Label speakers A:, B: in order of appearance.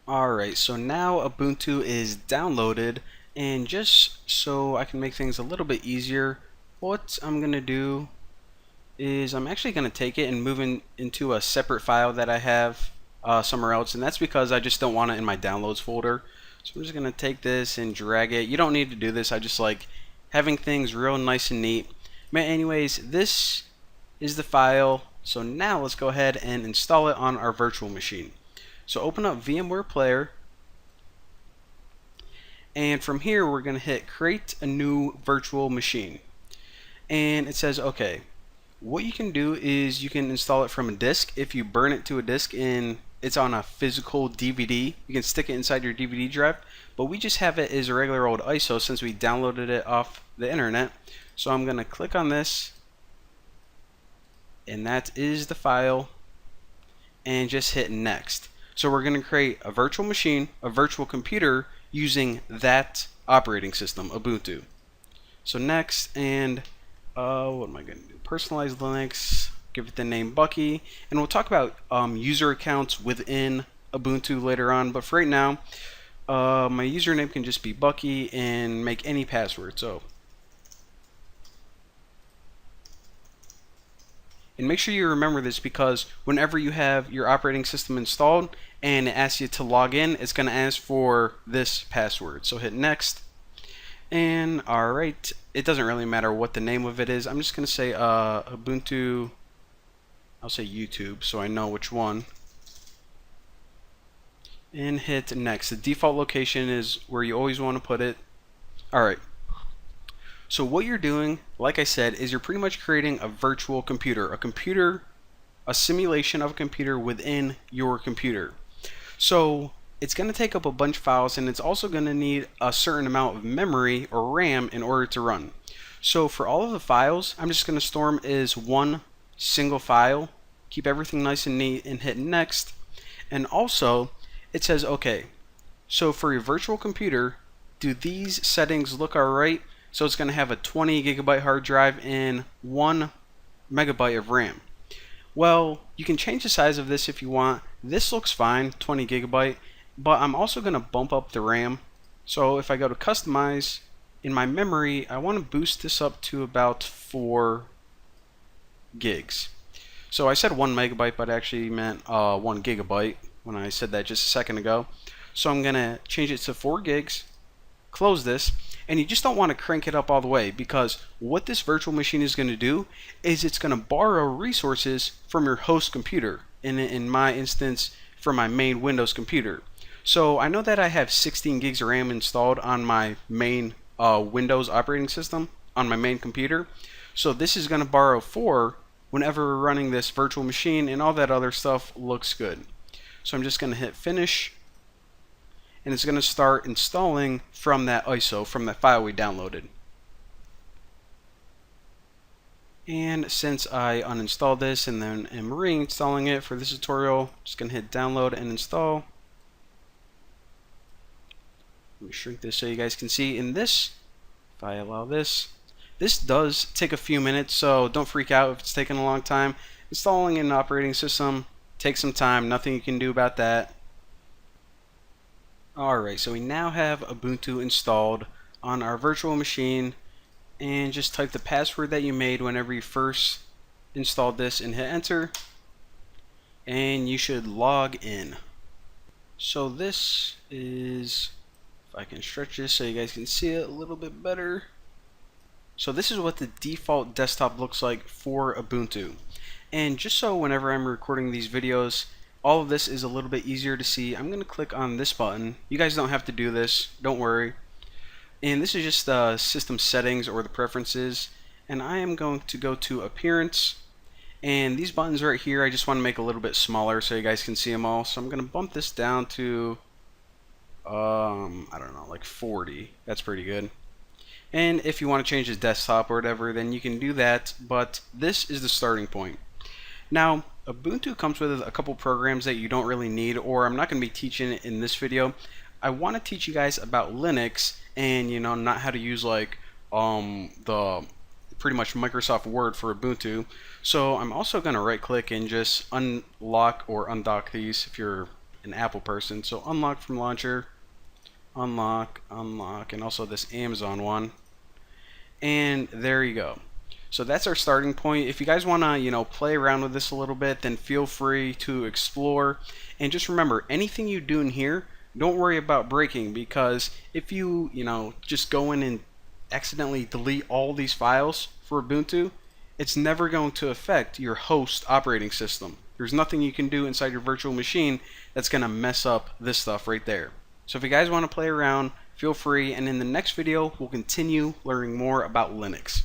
A: Alright, so now Ubuntu is downloaded, and just so I can make things a little bit easier, what I'm going to do is I'm actually going to take it and move into a separate file that I have somewhere else, and that's because I just don't want it in my downloads folder. So I'm just going to take this and drag it. You don't need to do this, I just like having things real nice and neat. But anyways, this is the file, so now let's go ahead and install it on our virtual machine. So open up VMware Player, and from here we're going to hit create a new virtual machine. And it says okay, what you can do is you can install it from a disk. If you burn it to a disk and it's on a physical DVD, you can stick it inside your DVD drive, but we just have it as a regular old ISO since we downloaded it off the internet. So I'm going to click on this, and that is the file, and just hit next. So we're going to create a virtual machine, a virtual computer, using that operating system, Ubuntu. So next, and what am I going to do? Personalized Linux, give it the name Bucky, and we'll talk about user accounts within Ubuntu later on, but for right now, my username can just be Bucky and make any password. So, and make sure you remember this because whenever you have your operating system installed and it asks you to log in, it's going to ask for this password. So hit next. And alright, it doesn't really matter what the name of it is. I'm just going to say Ubuntu, I'll say YouTube so I know which one. And hit next. The default location is where you always want to put it. Alright. So what you're doing, like I said, is you're pretty much creating a virtual computer, a simulation of a computer within your computer. So it's going to take up a bunch of files, and it's also going to need a certain amount of memory or RAM in order to run. So for all of the files, I'm just going to store them as one single file, keep everything nice and neat, and hit next. And also, it says, okay, so for your virtual computer, do these settings look alright? So it's going to have a 20 gigabyte hard drive and 1 megabyte of RAM. Well, you can change the size of this if you want. This looks fine, 20 gigabyte, but I'm also going to bump up the RAM. So if I go to customize, in my memory, I want to boost this up to about 4 gigs. So I said 1 megabyte, but I actually meant 1 gigabyte when I said that just a second ago. So I'm going to change it to 4 gigs, close this, and you just don't want to crank it up all the way because what this virtual machine is going to do is it's going to borrow resources from your host computer, in my instance from my main Windows computer. So I know that I have 16 gigs of RAM installed on my main Windows operating system on my main computer. So this is going to borrow 4 whenever we're running this virtual machine, and all that other stuff looks good. So I'm just going to hit finish, and it's going to start installing from that ISO, from that file we downloaded. And since I uninstalled this and then am reinstalling it for this tutorial, just going to hit download and install. Let me shrink this so you guys can see. In this, if I allow this, this does take a few minutes, so don't freak out if it's taking a long time. Installing an operating system takes some time, nothing you can do about that. Alright, so we now have Ubuntu installed on our virtual machine, and just type the password that you made whenever you first installed this and hit enter, and you should log in. So this is, if I can stretch this so you guys can see it a little bit better. So this is what the default desktop looks like for Ubuntu. And just so whenever I'm recording these videos, all of this is a little bit easier to see, I'm going to click on this button. You guys don't have to do this, don't worry. And this is just the system settings or the preferences. And I am going to go to appearance. And these buttons right here, I just want to make a little bit smaller so you guys can see them all. So I'm going to bump this down to, I don't know, like 40. That's pretty good. And if you want to change the desktop or whatever, then you can do that. But this is the starting point. Now, Ubuntu comes with a couple programs that you don't really need, or I'm not going to be teaching it in this video. I want to teach you guys about Linux and, you know, not how to use like the pretty much Microsoft Word for Ubuntu. So I'm also going to right click and just unlock or undock these if you're an Apple person. So unlock from launcher, unlock, and also this Amazon one. And there you go. So that's our starting point. If you guys want to, play around with this a little bit, then feel free to explore. And just remember, anything you do in here, don't worry about breaking, because if you, just go in and accidentally delete all these files for Ubuntu, it's never going to affect your host operating system. There's nothing you can do inside your virtual machine that's going to mess up this stuff right there. So if you guys want to play around, feel free, and in the next video, we'll continue learning more about Linux.